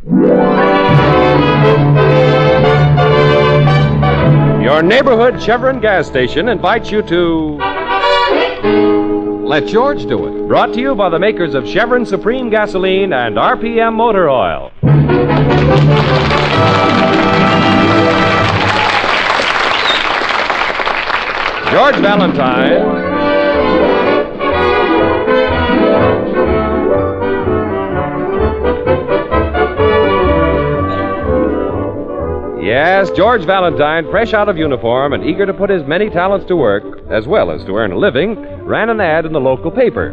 Your neighborhood Chevron gas station invites you to Let George do it. Brought to you by the makers of Chevron Supreme Gasoline and RPM Motor Oil. George Valentine. Yes, George Valentine, fresh out of uniform and eager to put his many talents to work, as well as to earn a living, ran an ad in the local paper.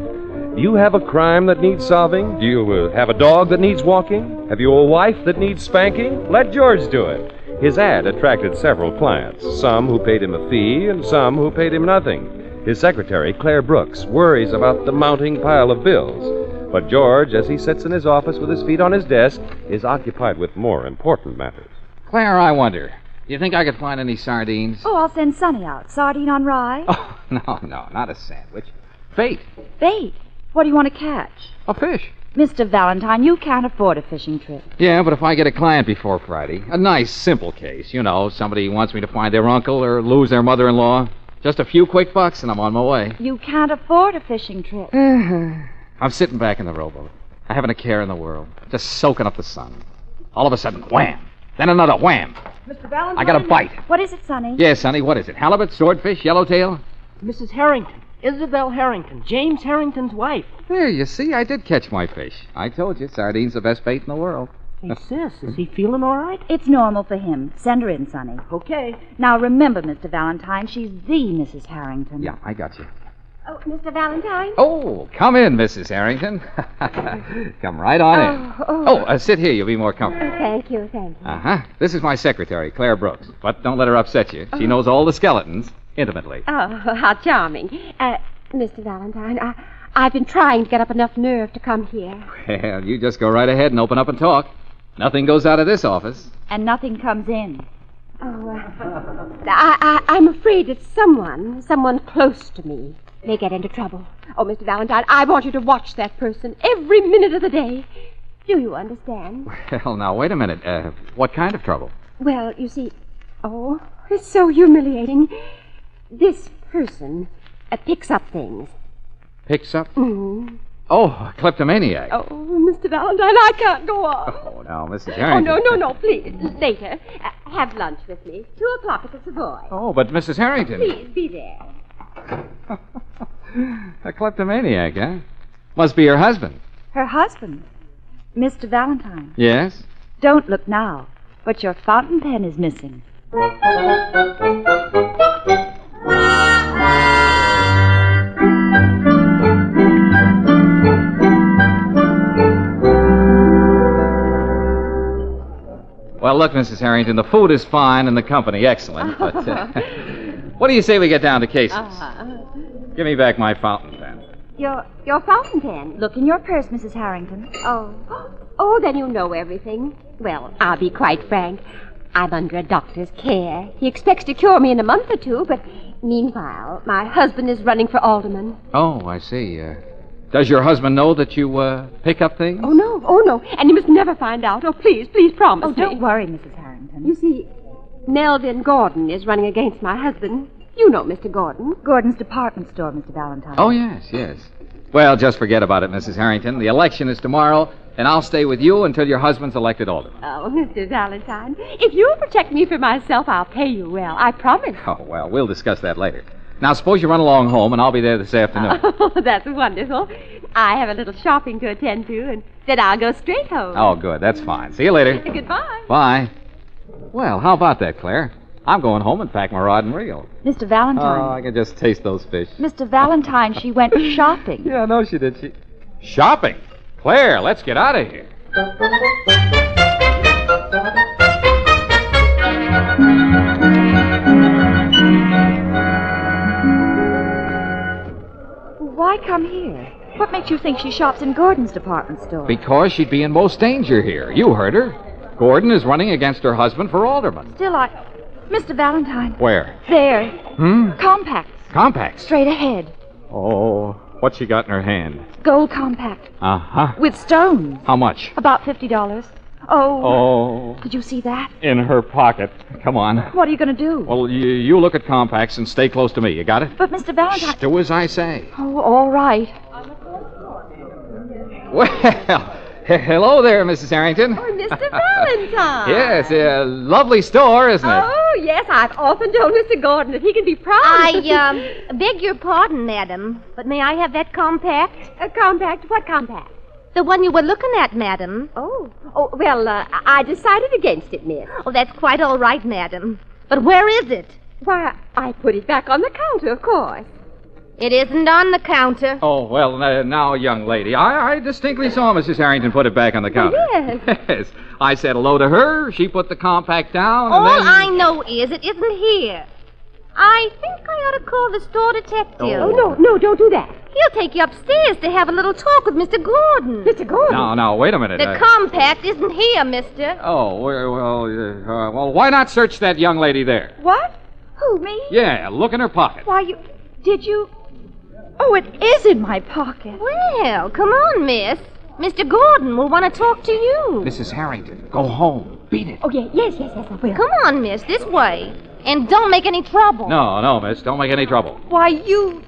Do you have a crime that needs solving? Do you have a dog that needs walking? Have you a wife that needs spanking? Let George do it. His ad attracted several clients, some who paid him a fee and some who paid him nothing. His secretary, Claire Brooks, worries about the mounting pile of bills. But George, as he sits in his office with his feet on his desk, is occupied with more important matters. Claire, I wonder, do you think I could find any sardines? Oh, I'll send Sonny out. Sardine on rye? Oh, no, not a sandwich. Bait. Bait? What do you want to catch? A fish. Mr. Valentine, you can't afford a fishing trip. Yeah, but if I get a client before Friday, a nice, simple case, somebody wants me to find their uncle or lose their mother-in-law, just a few quick bucks and I'm on my way. You can't afford a fishing trip. I'm sitting back in the rowboat. I haven't a care in the world, just soaking up the sun. All of a sudden, wham! Then another wham. Mr. Valentine? I got a bite. What is it, Sonny? Yes, Sonny, what is it? Halibut, swordfish, yellowtail? Mrs. Harrington. Isabel Harrington. James Harrington's wife. There, you see, I did catch my fish. I told you, sardines the best bait in the world. Hey, sis, is he feeling all right? It's normal for him. Send her in, Sonny. Okay. Now, remember, Mr. Valentine, she's the Mrs. Harrington. Yeah, I got you. Oh, Mr. Valentine? Oh, come in, Mrs. Harrington. Come right on in. Sit here. You'll be more comfortable. Thank you. Uh-huh. This is my secretary, Claire Brooks. But don't let her upset you. She knows all the skeletons intimately. Oh, how charming. Mr. Valentine, I've been trying to get up enough nerve to come here. Well, you just go right ahead and open up and talk. Nothing goes out of this office. And nothing comes in. Oh, I'm afraid that someone close to me may get into trouble. Oh, Mr. Valentine, I want you to watch that person every minute of the day. Do you understand? Well, now, wait a minute. What kind of trouble? Well, you see... Oh, it's so humiliating. This person picks up things. Picks up? Mm-hmm. Oh, a kleptomaniac. Oh, Mr. Valentine, I can't go on. Oh, now, Mrs. Harrington. Oh, no, please. Later. Have lunch with me. 2:00 at the Savoy. Oh, but Mrs. Harrington. Please, be there. A kleptomaniac, huh? Must be her husband. Her husband? Mr. Valentine. Yes? Don't look now, but your fountain pen is missing. Well, look, Mrs. Harrington, the food is fine and the company excellent, but what do you say we get down to cases? Give me back my fountain pen. Your fountain pen? Look in your purse, Mrs. Harrington. Oh, then you know everything. Well, I'll be quite frank. I'm under a doctor's care. He expects to cure me in a month or two, but meanwhile, my husband is running for alderman. Oh, I see. Does your husband know that you pick up things? Oh, no. And he must never find out. Oh, please promise me. Oh, don't worry, Mrs. Harrington. You see, Melvin Gordon is running against my husband. You know Mr. Gordon. Gordon's department store, Mr. Valentine. Oh, yes. Well, just forget about it, Mrs. Harrington. The election is tomorrow, and I'll stay with you until your husband's elected alderman. Oh, Mr. Valentine, if you'll protect me from myself, I'll pay you well. I promise. Oh, well, we'll discuss that later. Now, suppose you run along home, and I'll be there this afternoon. Oh, that's wonderful. I have a little shopping to attend to, and then I'll go straight home. Oh, good. That's fine. See you later. Goodbye. Bye. Well, how about that, Claire? I'm going home and pack my rod and reel. Mr. Valentine. Oh, I can just taste those fish. Mr. Valentine, she went shopping. Yeah, I know she did. Shopping? Claire, let's get out of here. Why come here? What makes you think she shops in Gordon's department store? Because she'd be in most danger here. You heard her. Gordon is running against her husband for alderman. Still, Mr. Valentine. Where? There. Compacts. Compacts? Straight ahead. Oh, what's she got in her hand? Gold compact. Uh-huh. With stones. How much? About $50. Oh. Did you see that? In her pocket. Come on. What are you going to do? Well, you look at compacts and stay close to me. You got it? But, Mr. Valentine... Shh, do as I say. Oh, all right. Well, hello there, Mrs. Harrington. Oh, Mr. Valentine. Yes, a lovely store, isn't it? Oh, yes, I've often told Mr. Gordon that he can be proud. I beg your pardon, madam, but may I have that compact? A compact? What compact? The one you were looking at, madam. Oh, well, I decided against it, miss. Oh, that's quite all right, madam. But where is it? Why, I put it back on the counter, of course. It isn't on the counter. Oh, well, now, young lady, I distinctly saw Mrs. Harrington put it back on the counter. Yes. Yes. I said hello to her. She put the compact down, and All then... I know is it isn't here. I think I ought to call the store detective. Oh, no, don't do that. He'll take you upstairs to have a little talk with Mr. Gordon. Mr. Gordon? No, wait a minute. The compact isn't here, mister. Oh, well, why not search that young lady there? What? Who, me? Yeah, look in her pocket. Why, did you... Oh, it is in my pocket. Well, come on, miss. Mr. Gordon will want to talk to you. Mrs. Harrington, go home. Beat it. Oh, yes, I will. Come on, miss, this way. And don't make any trouble. No, miss, don't make any trouble. Why, you...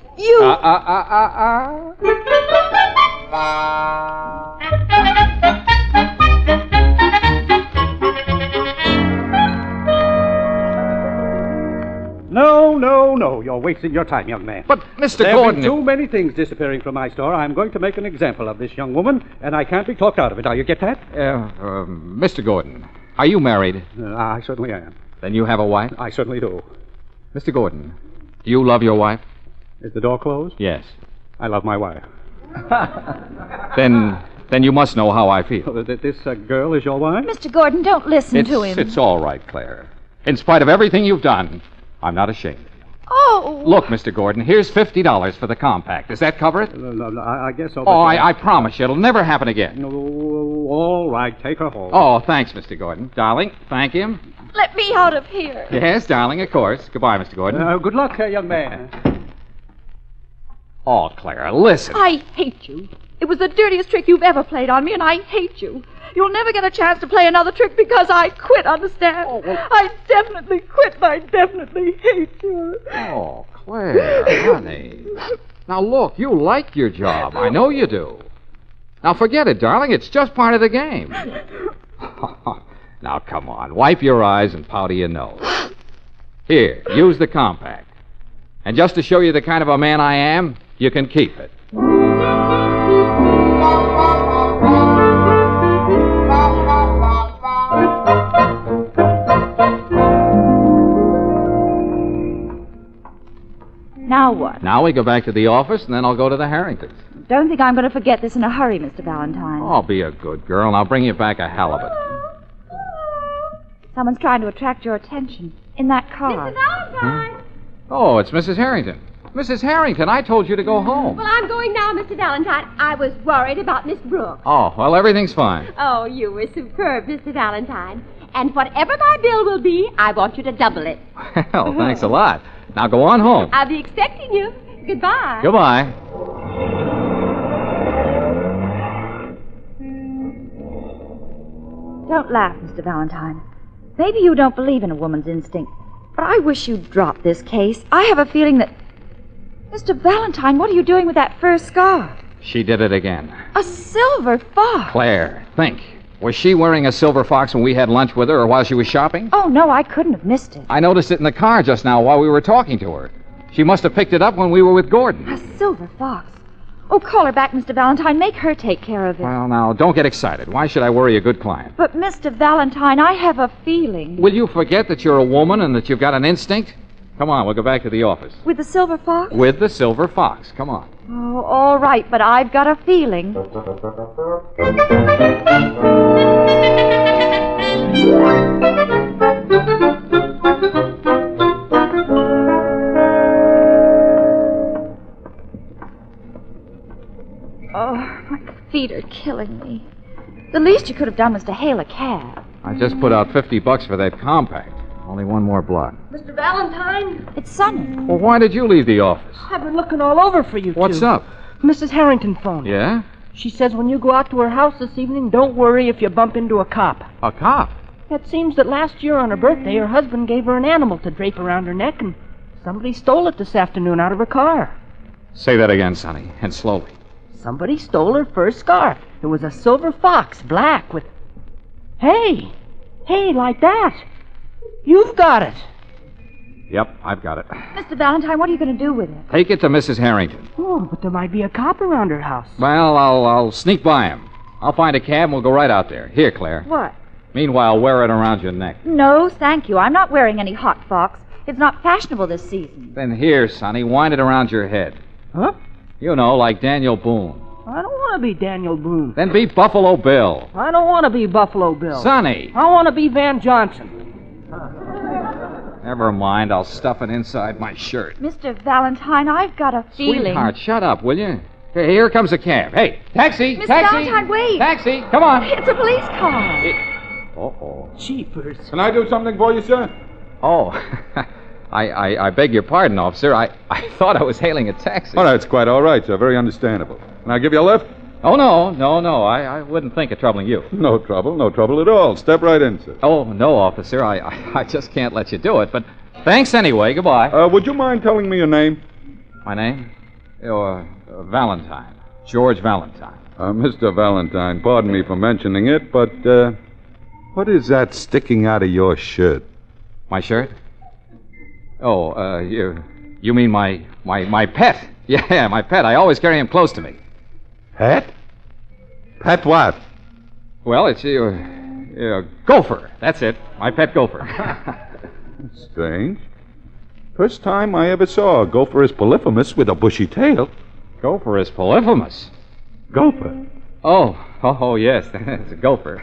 No. You're wasting your time, young man. But, Mr. There Gordon... have been too many things disappearing from my store. I'm going to make an example of this young woman, and I can't be talked out of it. Now, you get that? Mr. Gordon, are you married? I certainly am. Then you have a wife? I certainly do. Mr. Gordon, do you love your wife? Is the door closed? Yes. I love my wife. Then you must know how I feel. This girl is your wife? Mr. Gordon, don't listen to him. It's all right, Claire. In spite of everything you've done, I'm not ashamed of you. Oh! Look, Mr. Gordon, here's $50 for the compact. Does that cover it? No, I guess so. Oh, I promise you, it'll never happen again. No, all right, take her home. Oh, thanks, Mr. Gordon. Darling, thank him. Let me out of here. Yes, darling, of course. Goodbye, Mr. Gordon. Good luck, young man. Oh, Clara, listen. I hate you. It was the dirtiest trick you've ever played on me, and I hate you. You'll never get a chance to play another trick because I quit, understand? I definitely quit, and I definitely hate you. Oh, Claire, honey. Now, look, you like your job. I know you do. Now, forget it, darling. It's just part of the game. Now, come on. Wipe your eyes and powder your nose. Here, use the compact. And just to show you the kind of a man I am, you can keep it. Now what? Now we go back to the office, and then I'll go to the Harringtons. Don't think I'm going to forget this in a hurry, Mr. Valentine. Oh, be a good girl, and I'll bring you back a halibut. Someone's trying to attract your attention in that car. Mr. Valentine! Oh, it's Mrs. Harrington. Mrs. Harrington, I told you to go home. Well, I'm going now, Mr. Valentine. I was worried about Miss Brooks. Oh, well, everything's fine. Oh, you were superb, Mr. Valentine. And whatever my bill will be, I want you to double it. Well, thanks a lot. Now go on home. I'll be expecting you. Goodbye. Goodbye. Don't laugh, Mr. Valentine. Maybe you don't believe in a woman's instinct, but I wish you'd drop this case. I have a feeling that... Mr. Valentine, what are you doing with that fur scarf? She did it again. A silver fox. Claire, think. Was she wearing a silver fox when we had lunch with her or while she was shopping? Oh, no, I couldn't have missed it. I noticed it in the car just now while we were talking to her. She must have picked it up when we were with Gordon. A silver fox. Oh, call her back, Mr. Valentine. Make her take care of it. Well, now, don't get excited. Why should I worry a good client? But, Mr. Valentine, I have a feeling. Will you forget that you're a woman and that you've got an instinct? Come on, we'll go back to the office. With the silver fox? With the silver fox. Come on. Oh, all right, but I've got a feeling. Oh, my feet are killing me. The least you could have done was to hail a cab. I just put out $50 for that compact. Only one more block. Mr. Valentine, It's sunny. Well, why did you leave the office? I've been looking all over for you What's two. up? Mrs. Harrington phoned. Yeah? She says when you go out to her house this evening, don't worry if you bump into a cop. A cop? It seems that last year on her birthday, her husband gave her an animal to drape around her neck, and somebody stole it this afternoon out of her car. Say that again, Sonny, and slowly. Somebody stole her fur scarf. It was a silver fox, black, with... Hey, like that. You've got it. Yep, I've got it. Mr. Valentine, what are you going to do with it? Take it to Mrs. Harrington. Oh, but there might be a cop around her house. Well, I'll sneak by him. I'll find a cab and we'll go right out there. Here, Claire. What? Meanwhile, wear it around your neck. No, thank you. I'm not wearing any hot fox. It's not fashionable this season. Then here, Sonny, wind it around your head. Huh? You know, like Daniel Boone. I don't want to be Daniel Boone. Then be Buffalo Bill. I don't want to be Buffalo Bill. Sonny! I want to be Van Johnson. Never mind, I'll stuff it inside my shirt. Mr. Valentine, I've got a feeling... Sweetheart, shut up, will you? Here comes a cab. Hey, taxi! Mr. Taxi! Valentine, wait! Taxi, come on! It's a police car. Uh-oh. Jeepers. Can I do something for you, sir? Oh, I beg your pardon, officer. I thought I was hailing a taxi. Oh, that's quite all right, sir. Very understandable. Can I give you a lift? Oh, no. I wouldn't think of troubling you. No trouble at all. Step right in, sir. Oh, no, officer. I just can't let you do it, but thanks anyway. Goodbye. Would you mind telling me your name? My name? Valentine. George Valentine. Mr. Valentine, pardon me for mentioning it, but, what is that sticking out of your shirt? My shirt? Oh, you mean my pet? Yeah, my pet. I always carry him close to me. Pet? Pet what? Well, it's Gopher. That's it. My pet Gopher. Strange. First time I ever saw a gopher as polyphemus with a bushy tail. Gopher is polyphemus. Gopher? Oh, yes. It's a gopher.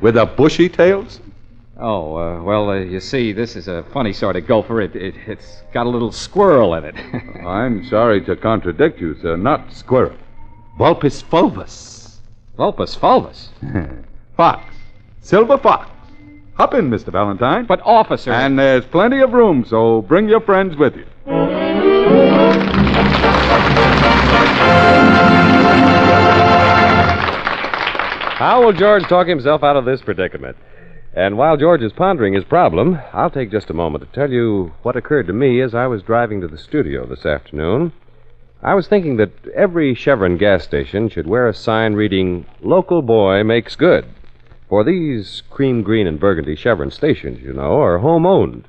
With a bushy tails? Oh, well, you see, this is a funny sort of gopher. It's got a little squirrel in it. I'm sorry to contradict you, sir. Not squirrel. Vulpes fulvus. Vulpes fulvus? Fox. Silver fox. Hop in, Mr. Valentine. But, officer... And there's plenty of room, so bring your friends with you. How will George talk himself out of this predicament? And while George is pondering his problem, I'll take just a moment to tell you what occurred to me as I was driving to the studio this afternoon. I was thinking that every Chevron gas station should wear a sign reading, "Local boy makes good." For these cream green and burgundy Chevron stations, you know, are home-owned.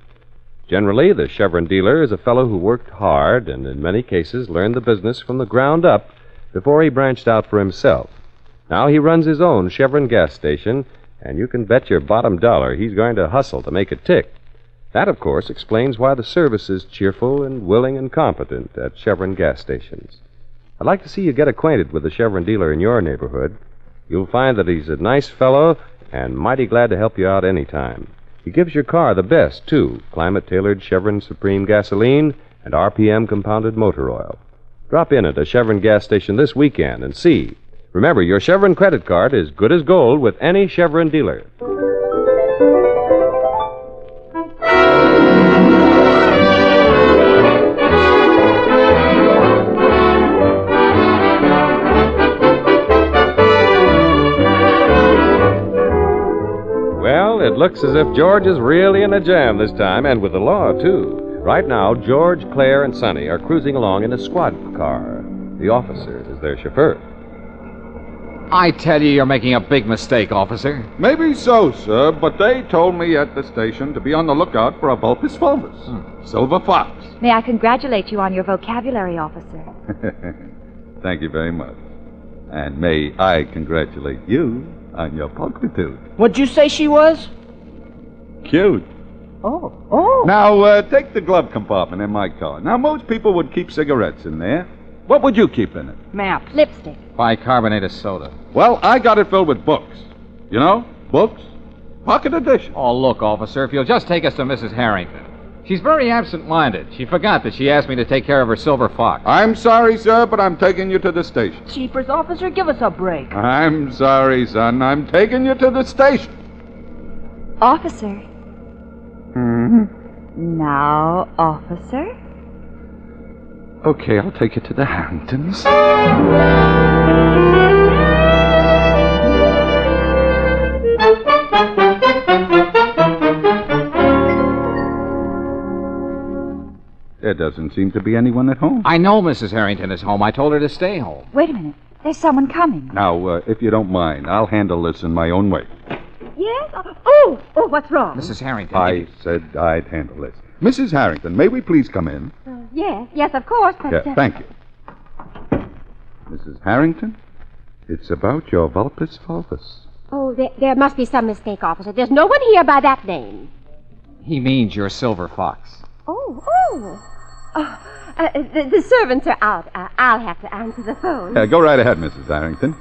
Generally, the Chevron dealer is a fellow who worked hard and in many cases learned the business from the ground up before he branched out for himself. Now he runs his own Chevron gas station, and you can bet your bottom dollar he's going to hustle to make it tick. That, of course, explains why the service is cheerful and willing and competent at Chevron gas stations. I'd like to see you get acquainted with the Chevron dealer in your neighborhood. You'll find that he's a nice fellow and mighty glad to help you out any time. He gives your car the best, too, climate-tailored Chevron Supreme gasoline and RPM compounded motor oil. Drop in at a Chevron gas station this weekend and see. Remember, your Chevron credit card is good as gold with any Chevron dealer. Well, it looks as if George is really in a jam this time, and with the law, too. Right now, George, Claire, and Sonny are cruising along in a squad car. The officer is their chauffeur. I tell you, you're making a big mistake, officer. Maybe so, sir, but they told me at the station to be on the lookout for a Vulpes fulvus. Silver fox. May I congratulate you on your vocabulary, officer? Thank you very much. And may I congratulate you on your pulchritude. What'd you say she was? Cute. Oh. Now, take the glove compartment in my car. Now, most people would keep cigarettes in there. What would you keep in it? Maps. Lipstick. Bicarbonated soda. Well, I got it filled with books. You know, books. Pocket edition. Oh, look, officer, if you'll just take us to Mrs. Harrington. She's very absent-minded. She forgot that she asked me to take care of her silver fox. I'm sorry, sir, but I'm taking you to the station. Jeepers, officer, give us a break. I'm sorry, son. I'm taking you to the station. Officer. Mm-hmm. Now, officer. Okay, I'll take you to the Harringtons. There doesn't seem to be anyone at home. I know Mrs. Harrington is home. I told her to stay home. Wait a minute. There's someone coming. Now, if you don't mind, I'll handle this in my own way. Yes? Oh, what's wrong? Mrs. Harrington. I said I'd handle this. Mrs. Harrington, may we please come in? Yes, of course, but... Yeah, thank you. Mrs. Harrington, it's about your vulpus fulvus. Oh, there must be some mistake, officer. There's no one here by that name. He means your silver fox. The servants are out. I'll have to answer the phone. Go right ahead, Mrs. Harrington.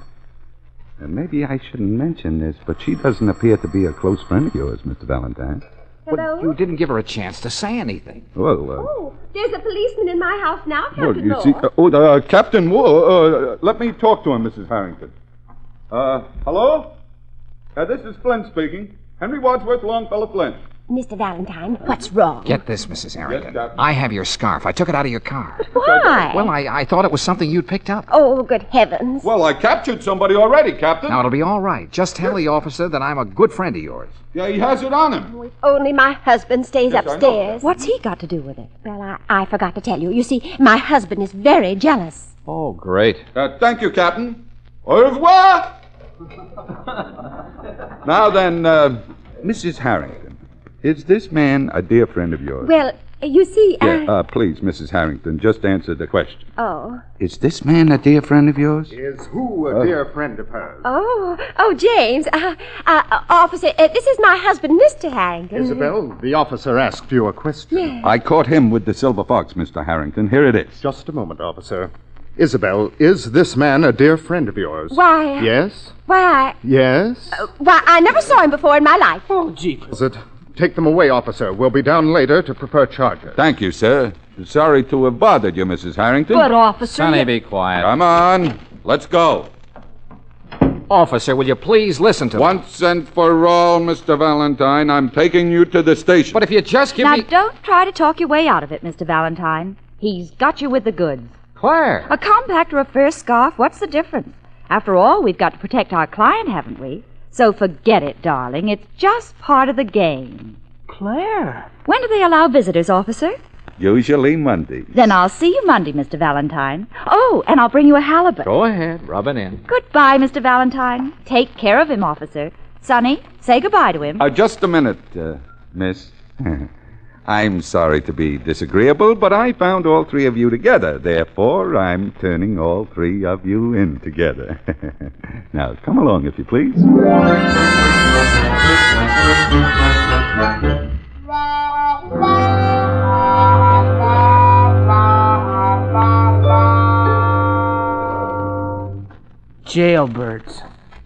Maybe I shouldn't mention this, but she doesn't appear to be a close friend of yours, Mr. Valentine. Hello? Well, you didn't give her a chance to say anything. Well, There's a policeman in my house now, well, Captain you see... Moore. Captain Moore, let me talk to him, Mrs. Harrington. Hello? This is Flint speaking. Henry Wadsworth Longfellow Flint. Mr. Valentine, what's wrong? Get this, Mrs. Harrington. Yes, Captain. I have your scarf. I took it out of your car. Why? Well, I thought it was something you'd picked up. Oh, good heavens. Well, I captured somebody already, Captain. Now, it'll be all right. Just tell the officer that I'm a good friend of yours. Yeah, he has it on him. If only my husband stays Yes, I know. upstairs. What's he got to do with it? Well, I forgot to tell you. You see, my husband is very jealous. Oh, great. Thank you, Captain. Au revoir! Now then, Mrs. Harrington, is this man a dear friend of yours? Well, you see, Please, Mrs. Harrington, just answer the question. Oh. Is this man a dear friend of yours? Is who a dear friend of hers? Oh, James. Officer, this is my husband, Mr. Harrington. Isabel, the officer asked you a question. Yes. I caught him with the silver fox, Mr. Harrington. Here it is. Just a moment, officer. Isabel, is this man a dear friend of yours? Why? Yes? Why, Yes? I never saw him before in my life. Oh, jeepers. Is it? Take them away, officer. We'll be down later to prepare charges. Thank you, sir. Sorry to have bothered you, Mrs. Harrington. But, officer... Sonny, be quiet. Come on. Let's go. Officer, will you please listen to me? Once and for all, Mr. Valentine, I'm taking you to the station. But if you just give Now, me... don't try to talk your way out of it, Mr. Valentine. He's got you with the goods. Claire. A compact or a fur scarf, what's the difference? After all, we've got to protect our client, haven't we? So forget it, darling. It's just part of the game. Claire. When do they allow visitors, officer? Usually Monday. Then I'll see you Monday, Mr. Valentine. Oh, and I'll bring you a halibut. Go ahead. Rub it in. Goodbye, Mr. Valentine. Take care of him, officer. Sonny, say goodbye to him. Just a minute, miss. I'm sorry to be disagreeable, but I found all three of you together. Therefore, I'm turning all three of you in together. Now, come along, if you please. Jailbirds.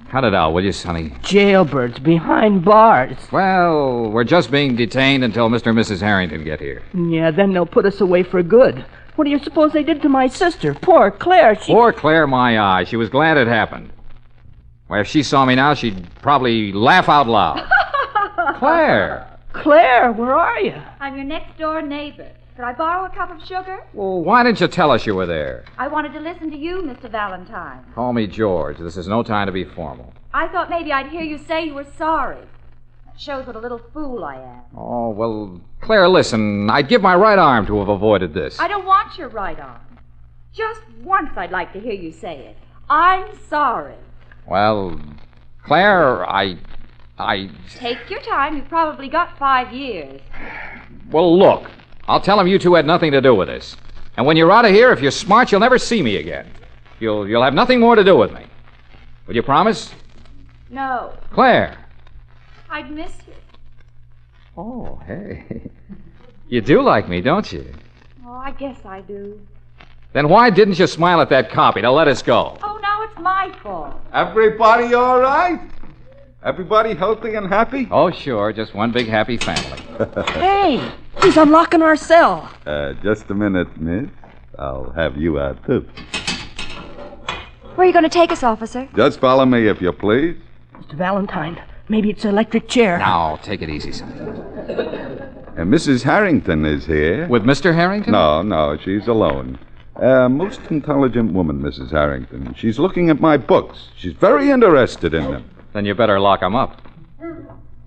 Cut it out, will you, Sonny? Jailbirds behind bars. Well, we're just being detained until Mr. and Mrs. Harrington get here. Yeah, then they'll put us away for good. What do you suppose they did to my sister? Poor Claire, Poor Claire, my eye. She was glad it happened. Well, if she saw me now, she'd probably laugh out loud. Claire! Claire, where are you? I'm your next-door neighbor. Could I borrow a cup of sugar? Well, why didn't you tell us you were there? I wanted to listen to you, Mr. Valentine. Call me George. This is no time to be formal. I thought maybe I'd hear you say you were sorry. That shows what a little fool I am. Oh, well, Claire, listen. I'd give my right arm to have avoided this. I don't want your right arm. Just once I'd like to hear you say it. I'm sorry. Well, Claire, I... Take your time. You've probably got 5 years. Well, look. I'll tell him you two had nothing to do with this. And when you're out of here, if you're smart, you'll never see me again. You'll have nothing more to do with me. Will you promise? No. Claire. I'd miss you. Oh, hey. You do like me, don't you? Oh, I guess I do. Then why didn't you smile at that copy to let us go? Oh, now it's my fault. Everybody all right? Everybody healthy and happy? Oh, sure. Just one big happy family. Hey, he's unlocking our cell. Just a minute, miss. I'll have you out, too. Where are you going to take us, officer? Just follow me, if you please. Mr. Valentine, maybe it's an electric chair. Now, take it easy, son. Mrs. Harrington is here. With Mr. Harrington? No, she's alone. Most intelligent woman, Mrs. Harrington. She's looking at my books. She's very interested in them. Then you better lock him up.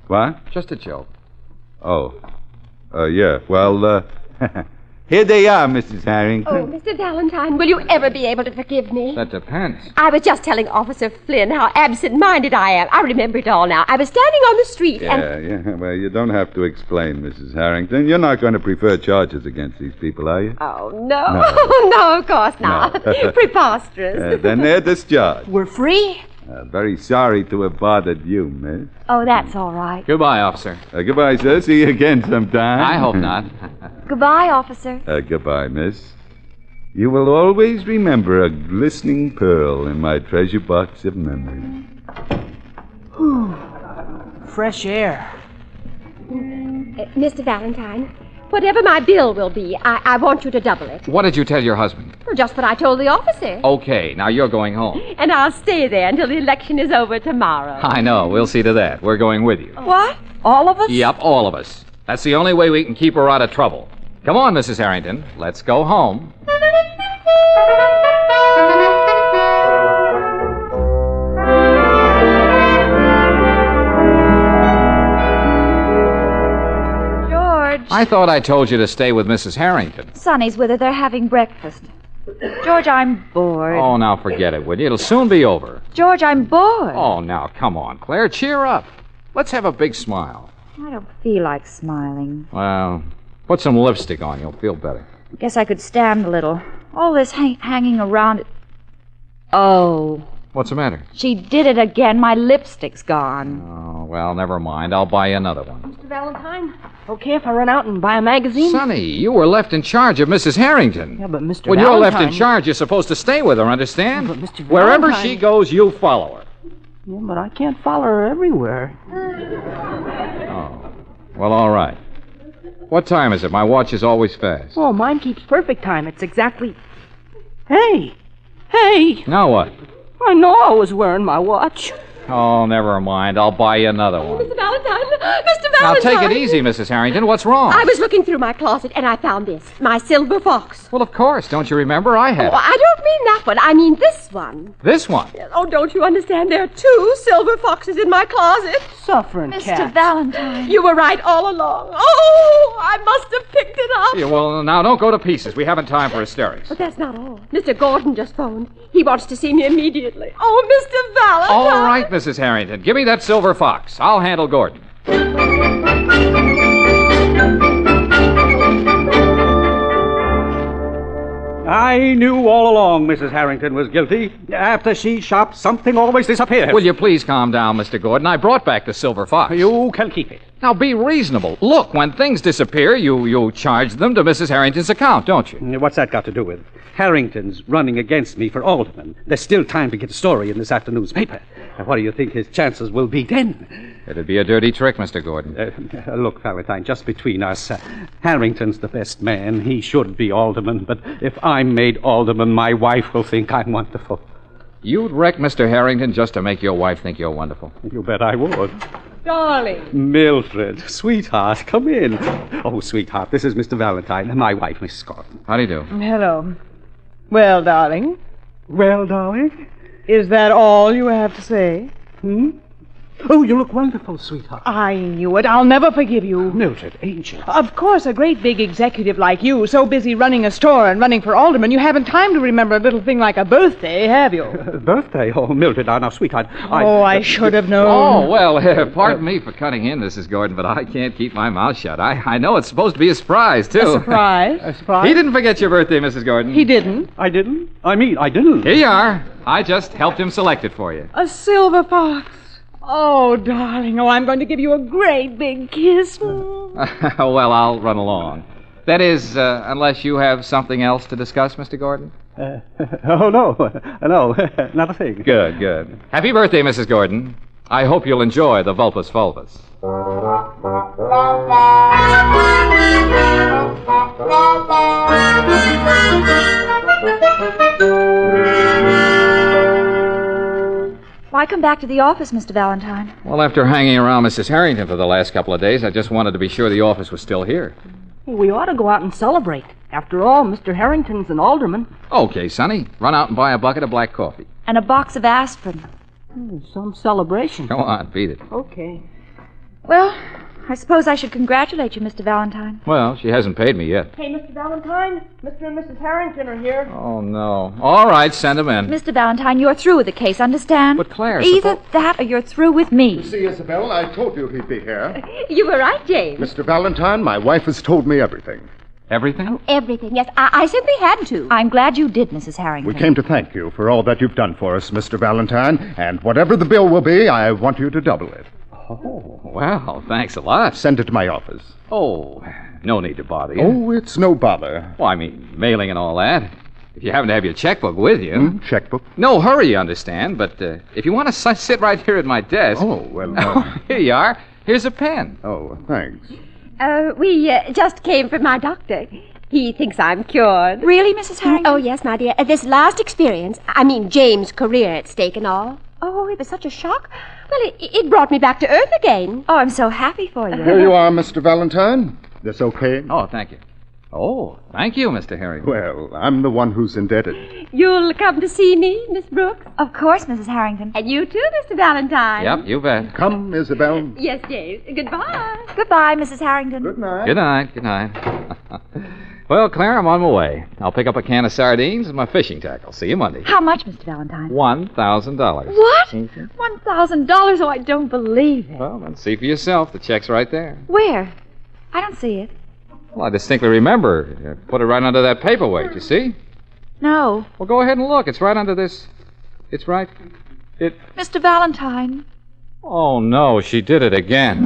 What? Just a joke. Oh. Yeah, well, Here they are, Mrs. Harrington. Oh, Mr. Valentine, will you ever be able to forgive me? That depends. I was just telling Officer Flynn how absent-minded I am. I remember it all now. I was standing on the street and... Yeah. Well, you don't have to explain, Mrs. Harrington. You're not going to prefer charges against these people, are you? Oh, no. No, of course not. No. Preposterous. Then they're discharged. We're free? Very sorry to have bothered you, miss. Oh, that's all right. Goodbye, officer. Goodbye, sir. See you again sometime. I hope not. Goodbye, officer. Goodbye, miss. You will always remember a glistening pearl in my treasure box of memories. Fresh air. Mr. Valentine, whatever my bill will be, I want you to double it. What did you tell your husband? Well, just what I told the officer. Okay, now you're going home. And I'll stay there until the election is over tomorrow. I know. We'll see to that. We're going with you. What? All of us? Yep, all of us. That's the only way we can keep her out of trouble. Come on, Mrs. Harrington. Let's go home. George. I thought I told you to stay with Mrs. Harrington. Sonny's with her. They're having breakfast. George, I'm bored. Oh, now forget it, will you? It'll soon be over. George, I'm bored. Oh, now, come on, Claire. Cheer up. Let's have a big smile. I don't feel like smiling. Well, put some lipstick on. You'll feel better. Guess I could stand a little. All this hanging around it. Oh, What's the matter? she did it again. My lipstick's gone. Oh, well, never mind. I'll buy you another one. Mr. Valentine, okay if I run out and buy a magazine? Sonny, you were left in charge of Mrs. Harrington. Yeah, but Mr. When Valentine... you're left in charge, you're supposed to stay with her, understand? Yeah, but Mr. Wherever Valentine- she goes, you follow her. Yeah, but I can't follow her everywhere. Oh, well, all right. What time is it? My watch is always fast. Oh, mine keeps perfect time. It's exactly... Hey! Hey! Now what? I know I was wearing my watch. Oh, never mind. I'll buy you another one. Mr. Valentine! Mr. Now, Valentine! take it easy, Mrs. Harrington. What's wrong? I was looking through my closet and I found this. My silver fox. Well, of course. Don't you remember? I had Oh, it. I don't mean that one. I mean this one. This one. Oh, don't you understand? There are 2 silver foxes in my closet. Suffering Mr. cat. Valentine. You were right all along. Oh, I must have picked it up. Yeah, well, now, don't go to pieces. We haven't time for hysterics. But that's not all. Mr. Gordon just phoned. He wants to see me immediately. Oh, Mr. Valentine. All right, Mrs. Harrington. Give me that silver fox. I'll handle Gordon. I knew all along Mrs. Harrington was guilty. After she shopped, something always disappears. Will you please calm down, Mr. Gordon? I brought back the silver fox. You can keep it. Now, be reasonable. Look, when things disappear, you charge them to Mrs. Harrington's account, don't you? What's that got to do with it? Harrington's running against me for alderman. There's still time to get a story in this afternoon's paper. What do you think his chances will be then? It'd be a dirty trick, Mr. Gordon. Look, Valentine, just between us, Harrington's the best man. He should be alderman, but if I'm made alderman, my wife will think I'm wonderful. You'd wreck Mr. Harrington just to make your wife think you're wonderful. You bet I would. Darling. Mildred, sweetheart, come in. Oh, sweetheart, this is Mr. Valentine, my wife, Miss Scott. How do you do? Hello. Well, darling, Well, darling? is that all you have to say? Oh, you look wonderful, sweetheart. I knew it. I'll never forgive you. Mildred, angel. Of course, a great big executive like you, so busy running a store and running for alderman, you haven't time to remember a little thing like a birthday, have you? Birthday? Oh, Mildred, now, sweetheart. I should have known. Oh, well, pardon me for cutting in, Mrs. Gordon, but I can't keep my mouth shut. I know it's supposed to be a surprise, too. A surprise? A surprise? He didn't forget your birthday, Mrs. Gordon. He didn't. I didn't? I didn't. Here you are. I just helped him select it for you. A silver fox. Oh, darling. Oh, I'm going to give you a great big kiss. Well, I'll run along. That is, unless you have something else to discuss, Mr. Gordon? Oh, no. No, not a thing. Good, good. Happy birthday, Mrs. Gordon. I hope you'll enjoy the Vulpus Fulvus. Why come back to the office, Mr. Valentine? Well, after hanging around Mrs. Harrington for the last couple of days, I just wanted to be sure the office was still here. We ought to go out and celebrate. After all, Mr. Harrington's an alderman. Okay, Sonny. Run out and buy a bucket of black coffee. And a box of aspirin. Some celebration. Go on, beat it. Okay. Well, I suppose I should congratulate you, Mr. Valentine. Well, she hasn't paid me yet. Hey, Mr. Valentine, Mr. and Mrs. Harrington are here. Oh, no. All right, send them in. Mr. Valentine, you're through with the case, understand? But, Claire, Either that or you're through with me. See, Isabel, I told you he'd be here. You were right, James. Mr. Valentine, my wife has told me everything. Everything? Everything, yes. I simply had to. I'm glad you did, Mrs. Harrington. We came to thank you for all that you've done for us, Mr. Valentine, and whatever the bill will be, I want you to double it. Oh, well, thanks a lot. Send it to my office. Oh, no need to bother you. Oh, it's no bother. Well, I mean, mailing and all that. If you happen to have your checkbook with you. Checkbook? No hurry, you understand, but if you want to sit right here at my desk. Oh, well. Here you are. Here's a pen. Oh, thanks. We just came from my doctor. He thinks I'm cured. Really, Mrs. Harrington? Oh, yes, my dear. This last experience, I mean, James' career at stake and all. Oh, it was such a shock. Well, it brought me back to earth again. Oh, I'm so happy for you. Here you are, Mr. Valentine. This okay? Oh, thank you. Oh, thank you, Mr. Harrington. Well, I'm the one who's indebted. You'll come to see me, Miss Brooks? Of course, Mrs. Harrington. And you too, Mr. Valentine. Yep, you bet. Come, Isabel. Yes, James. Goodbye. Goodbye, Mrs. Harrington. Good night. Good night, good night. Well, Claire, I'm on my way. I'll pick up a can of sardines and my fishing tackle. See you Monday. How much, Mr. Valentine? $1,000. What? $1,000? Oh, I don't believe it. Well, then see for yourself. The check's right there. Where? I don't see it. Well, I distinctly remember. Put it right under that paperweight, you see? No. Well, go ahead and look. It's right under this. It's right. Mr. Valentine. Oh, no, she did it again.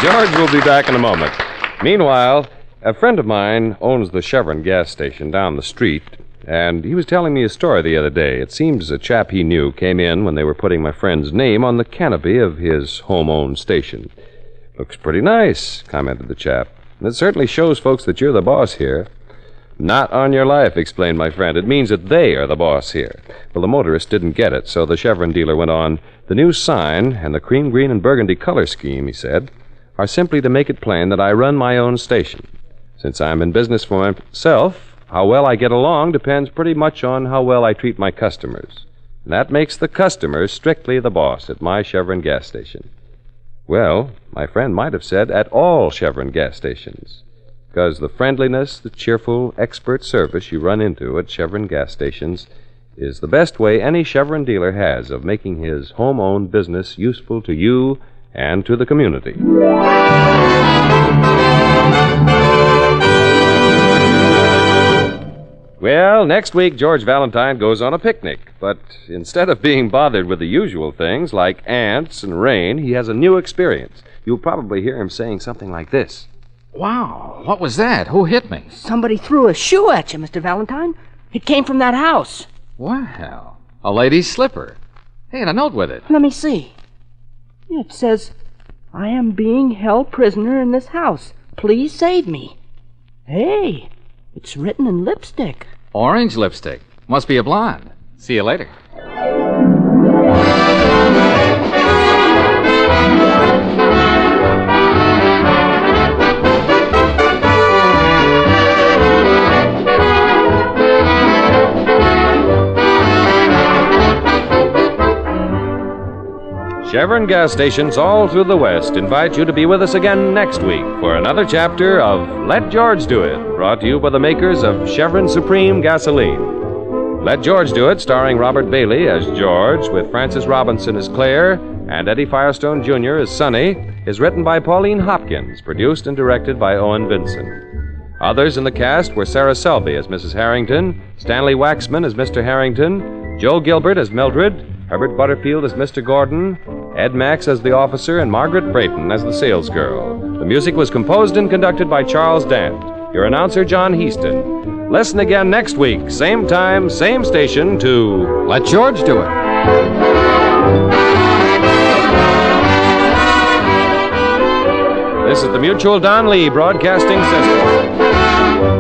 George will be back in a moment. Meanwhile, a friend of mine owns the Chevron gas station down the street, and he was telling me a story the other day. It seems a chap he knew came in when they were putting my friend's name on the canopy of his home-owned station. Looks pretty nice, commented the chap. And it certainly shows folks that you're the boss here. Not on your life, explained my friend. It means that they are the boss here. Well, the motorist didn't get it, so the Chevron dealer went on. The new sign and the cream, green, and burgundy color scheme, he said, are simply to make it plain that I run my own station. Since I'm in business for myself, how well I get along depends pretty much on how well I treat my customers. And that makes the customers strictly the boss at my Chevron gas station. Well, my friend might have said at all Chevron gas stations, because the friendliness, the cheerful, expert service you run into at Chevron gas stations is the best way any Chevron dealer has of making his home-owned business useful to you and to the community. Well, next week, George Valentine goes on a picnic. But instead of being bothered with the usual things like ants and rain, he has a new experience. You'll probably hear him saying something like this. Wow, what was that? Who hit me? Somebody threw a shoe at you, Mr. Valentine. It came from that house. Well, a lady's slipper. Hey, and a note with it. Let me see. It says, I am being held prisoner in this house. Please save me. Hey, it's written in lipstick. Orange lipstick. Must be a blonde. See you later. Chevron gas stations all through the West invite you to be with us again next week for another chapter of Let George Do It, brought to you by the makers of Chevron Supreme Gasoline. Let George Do It, starring Robert Bailey as George, with Frances Robinson as Claire, and Eddie Firestone Jr. as Sonny, is written by Pauline Hopkins, produced and directed by Owen Vinson. Others in the cast were Sarah Selby as Mrs. Harrington, Stanley Waxman as Mr. Harrington, Joe Gilbert as Mildred, Herbert Butterfield as Mr. Gordon, Ed Max as the officer, and Margaret Brayton as the salesgirl. The music was composed and conducted by Charles Dant. Your announcer, John Heaston. Listen again next week, same time, same station, to Let George Do It. This is the Mutual Don Lee Broadcasting System.